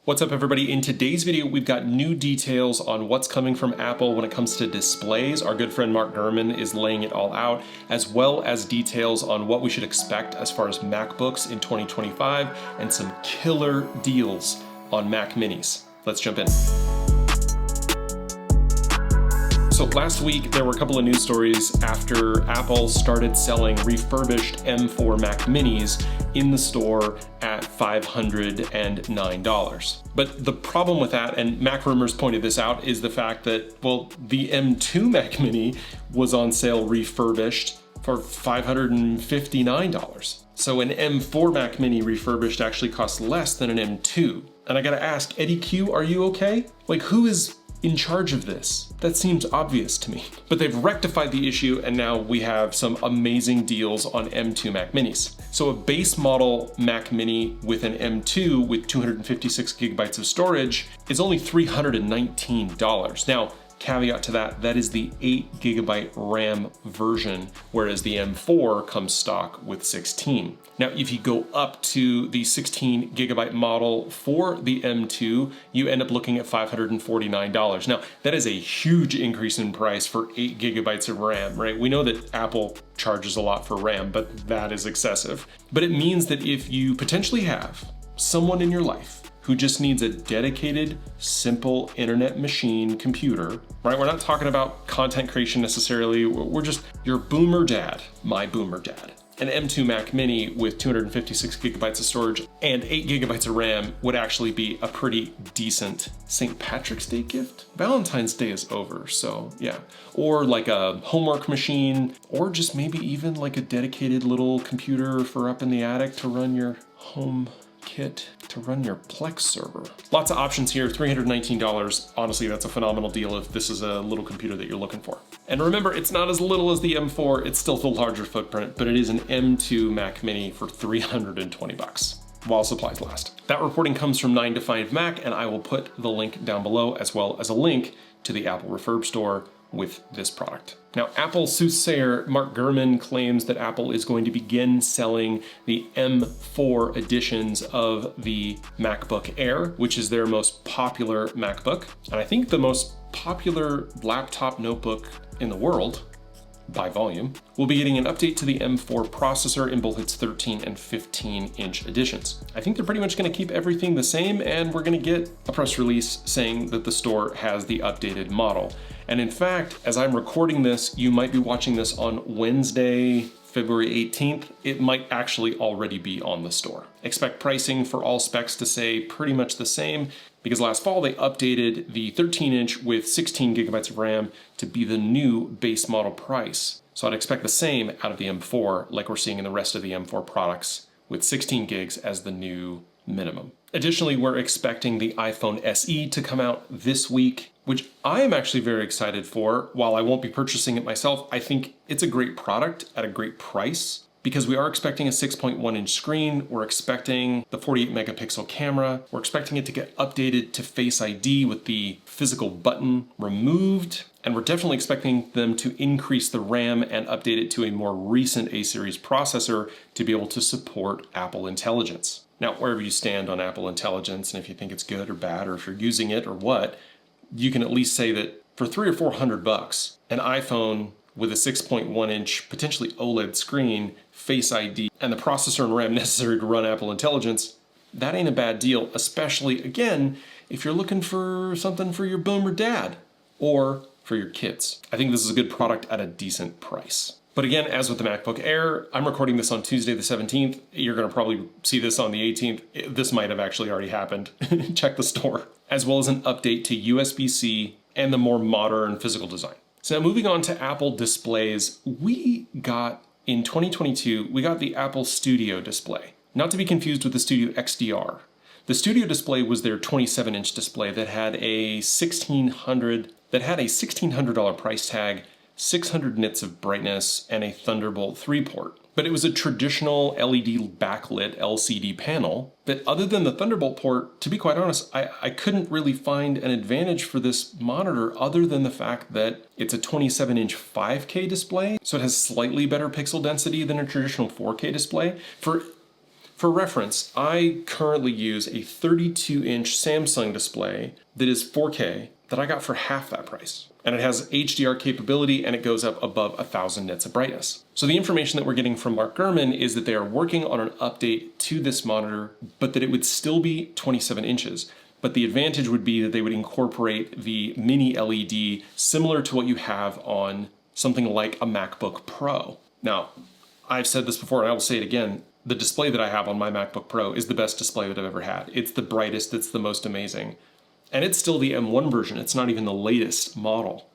What's up everybody? In today's video, we've got new details on what's coming from Apple when it comes to displays. Our good friend Mark Gurman is laying it all out, as well as details on what we should expect as far as MacBooks in 2025 and some killer deals on Mac Minis. Let's jump in. So last week, there were a couple of news stories after Apple started selling refurbished M4 Mac Minis in the store at $509. But the problem with that, and Mac Rumors pointed this out, is the fact that, well, the M2 Mac Mini was on sale refurbished for $559. So an M4 Mac Mini refurbished actually costs less than an M2. And I gotta ask, Eddie Q, are you okay? Like, who is in charge of this? That seems obvious to me. But they've rectified the issue, and now we have some amazing deals on M2 Mac Minis. So a base model Mac Mini with an M2 with 256 gigabytes of storage is only $319. Now, caveat to that, that is the 8 gigabyte RAM version, whereas the M4 comes stock with 16. Now, if you go up to the 16 gigabyte model for the M2, you end up looking at $549. Now, that is a huge increase in price for 8 gigabytes of RAM, right? We know that Apple charges a lot for RAM, but that is excessive. But it means that if you potentially have someone in your life who just needs a dedicated, simple internet machine computer, right? We're not talking about content creation necessarily. We're just your boomer dad, my boomer dad. An M2 Mac Mini with 256 gigabytes of storage and 8 gigabytes of RAM would actually be a pretty decent St. Patrick's Day gift. Valentine's Day is over, so yeah. Or like a homework machine, or just maybe even like a dedicated little computer for up in the attic to run your home kit, to run your Plex server. Lots of options here, $319. Honestly, that's a phenomenal deal if this is a little computer that you're looking for. And remember, it's not as little as the M4, it's still the larger footprint, but it is an M2 Mac Mini for $320 while supplies last. That reporting comes from 9to5Mac, and I will put the link down below as well as a link to the Apple Refurb store with this product. Now, Apple soothsayer Mark Gurman claims that Apple is going to begin selling the M4 editions of the MacBook Air, which is their most popular MacBook, and I think the most popular laptop notebook in the world by volume. We'll be getting an update to the M4 processor in both its 13 and 15-inch editions. I think they're pretty much going to keep everything the same, and we're going to get a press release saying that the store has the updated model. And in fact, as I'm recording this, you might be watching this on Wednesday, February 18th. It might actually already be on the store. Expect pricing for all specs to stay pretty much the same, because last fall they updated the 13-inch with 16 gigabytes of RAM to be the new base model price. So I'd expect the same out of the M4 like we're seeing in the rest of the M4 products, with 16 gigs as the new minimum. Additionally, we're expecting the iPhone SE to come out this week, which I am actually very excited for. While I won't be purchasing it myself, I think it's a great product at a great price, because we are expecting a 6.1-inch screen, we're expecting the 48 megapixel camera, we're expecting it to get updated to Face ID with the physical button removed, and we're definitely expecting them to increase the RAM and update it to a more recent A-series processor to be able to support Apple Intelligence. Now, wherever you stand on Apple Intelligence, and if you think it's good or bad, or if you're using it or what, you can at least say that for $300 or $400, an iPhone with a 6.1-inch, potentially OLED screen, Face ID, and the processor and RAM necessary to run Apple Intelligence, that ain't a bad deal, especially, again, if you're looking for something for your boomer dad or for your kids. I think this is a good product at a decent price. But again, as with the MacBook Air, I'm recording this on Tuesday the 17th. You're gonna probably see this on the 18th. This might have actually already happened. Check the store. As well as an update to USB-C and the more modern physical design. So now moving on to Apple displays, in 2022, we got the Apple Studio display. Not to be confused with the Studio XDR. The Studio display was their 27-inch display that had a $1,600 price tag, 600 nits of brightness, and a Thunderbolt 3 port. But it was a traditional LED backlit LCD panel. But other than the Thunderbolt port, to be quite honest, I couldn't really find an advantage for this monitor other than the fact that it's a 27-inch 5K display, so it has slightly better pixel density than a traditional 4K display. For reference, I currently use a 32-inch Samsung display that is 4K that I got for half that price. And it has HDR capability and it goes up above 1000 nits of brightness. So the information that we're getting from Mark Gurman is that they are working on an update to this monitor, but that it would still be 27 inches. But the advantage would be that they would incorporate the mini LED similar to what you have on something like a MacBook Pro. Now, I've said this before and I will say it again, the display that I have on my MacBook Pro is the best display that I've ever had. It's the brightest, it's the most amazing. And it's still the M1 version, it's not even the latest model.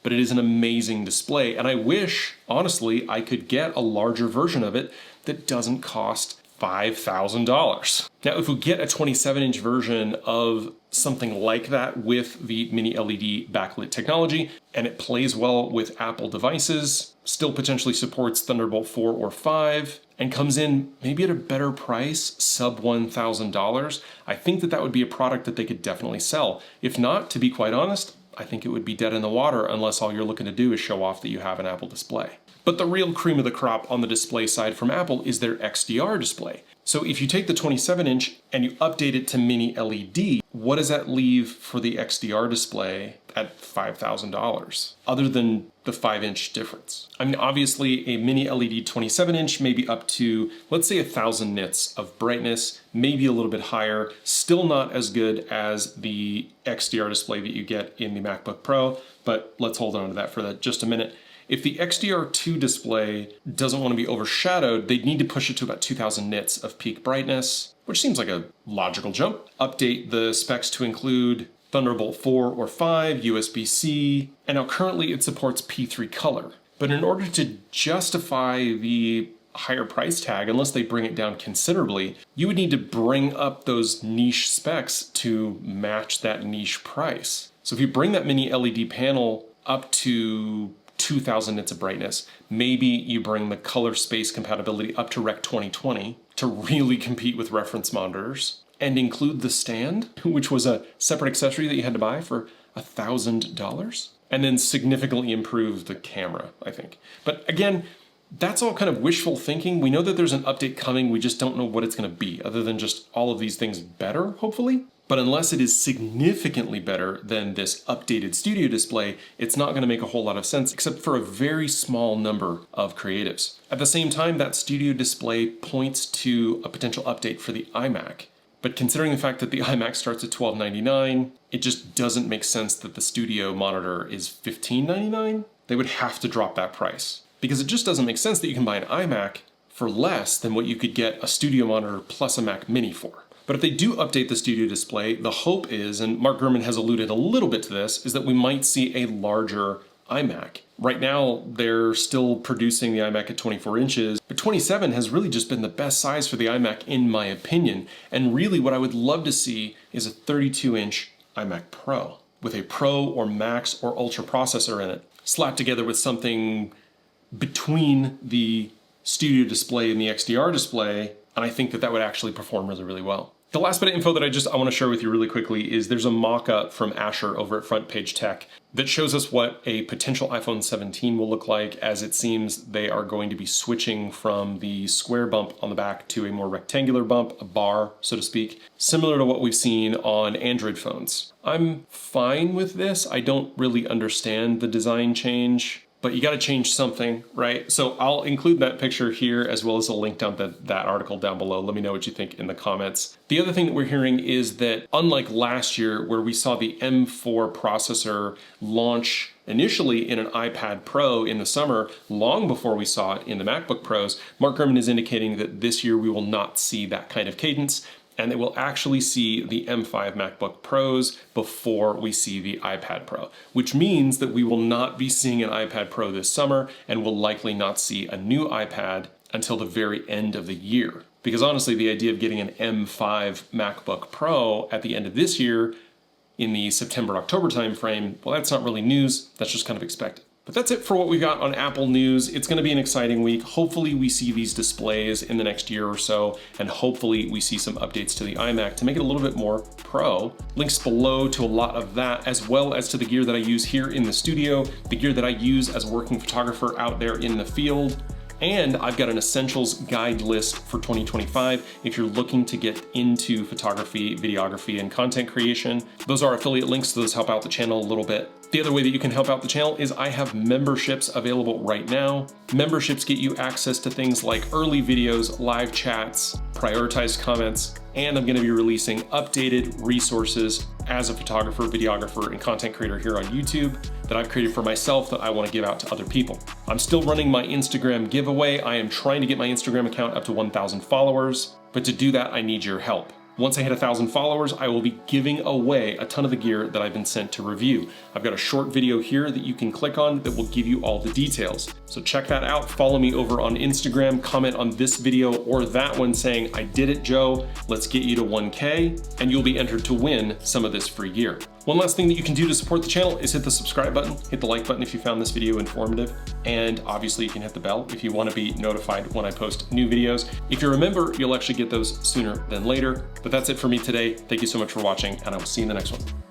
But it is an amazing display, and I wish, honestly, I could get a larger version of it that doesn't cost $5,000. Now, if we get a 27-inch version of something like that with the mini LED backlit technology, and it plays well with Apple devices, still potentially supports Thunderbolt 4 or 5, and comes in maybe at a better price, sub $1,000, I think that that would be a product that they could definitely sell. If not, to be quite honest, I think it would be dead in the water unless all you're looking to do is show off that you have an Apple display. But the real cream of the crop on the display side from Apple is their XDR display. So if you take the 27-inch and you update it to mini LED, what does that leave for the XDR display at $5,000, other than the 5-inch difference? I mean, obviously a mini LED 27-inch may be up to, let's say 1000 nits of brightness, maybe a little bit higher, still not as good as the XDR display that you get in the MacBook Pro, but let's hold on to that for just a minute. If the XDR2 display doesn't want to be overshadowed, they'd need to push it to about 2000 nits of peak brightness, which seems like a logical jump. Update the specs to include Thunderbolt 4 or 5, USB-C, and now currently it supports P3 color. But in order to justify the higher price tag, unless they bring it down considerably, you would need to bring up those niche specs to match that niche price. So if you bring that mini LED panel up to 2000 nits of brightness, maybe you bring the color space compatibility up to Rec 2020 to really compete with reference monitors, and include the stand, which was a separate accessory that you had to buy for $1,000, and then significantly improve the camera, I think. But again, that's all kind of wishful thinking. We know that there's an update coming, we just don't know what it's gonna be, other than just all of these things better, hopefully. But unless it is significantly better than this updated studio display, it's not gonna make a whole lot of sense, except for a very small number of creatives. At the same time, that studio display points to a potential update for the iMac. But considering the fact that the iMac starts at $1299, it just doesn't make sense that the studio monitor is $1599. They would have to drop that price, because it just doesn't make sense that you can buy an iMac for less than what you could get a studio monitor plus a Mac Mini for. But if they do update the studio display, the hope is, and Mark Gurman has alluded a little bit to this, is that we might see a larger iMac. Right now, they're still producing the iMac at 24 inches, but 27 has really just been the best size for the iMac in my opinion. And really what I would love to see is a 32-inch iMac Pro with a Pro or Max or Ultra processor in it, slapped together with something between the studio display and the XDR display, and I think that that would actually perform really, really well. The last bit of info that I want to share with you really quickly is there's a mock-up from Asher over at Front Page Tech that shows us what a potential iPhone 17 will look like, as it seems they are going to be switching from the square bump on the back to a more rectangular bump, a bar, so to speak, similar to what we've seen on Android phones. I'm fine with this. I don't really understand the design change, but you got to change something, right? So I'll include that picture here as well as a link down to that article down below. Let me know what you think in the comments. The other thing that we're hearing is that unlike last year where we saw the M4 processor launch initially in an iPad Pro in the summer, long before we saw it in the MacBook Pros, Mark Gurman is indicating that this year we will not see that kind of cadence, and that we'll actually see the M5 MacBook Pros before we see the iPad Pro, which means that we will not be seeing an iPad Pro this summer, and will likely not see a new iPad until the very end of the year. Because honestly, the idea of getting an M5 MacBook Pro at the end of this year in the September-October timeframe, well, that's not really news, that's just kind of expected. But that's it for what we got on Apple news. It's gonna be an exciting week. Hopefully we see these displays in the next year or so, and hopefully we see some updates to the iMac to make it a little bit more pro. Links below to a lot of that, as well as to the gear that I use here in the studio, the gear that I use as a working photographer out there in the field. And I've got an essentials guide list for 2025 if you're looking to get into photography, videography, and content creation. Those are affiliate links, so those help out the channel a little bit. The other way that you can help out the channel is I have memberships available right now. Memberships get you access to things like early videos, live chats, prioritized comments, and I'm gonna be releasing updated resources as a photographer, videographer, and content creator here on YouTube that I've created for myself that I wanna give out to other people. I'm still running my Instagram giveaway. I am trying to get my Instagram account up to 1,000 followers, but to do that, I need your help. Once I hit 1,000 followers, I will be giving away a ton of the gear that I've been sent to review. I've got a short video here that you can click on that will give you all the details. So check that out. Follow me over on Instagram, comment on this video or that one saying, I did it, Joe. Let's get you to 1K, and you'll be entered to win some of this free gear. One last thing that you can do to support the channel is hit the subscribe button, hit the like button if you found this video informative, and obviously you can hit the bell if you want to be notified when I post new videos. If you're a member, you'll actually get those sooner than later. But that's it for me today. Thank you so much for watching, and I will see you in the next one.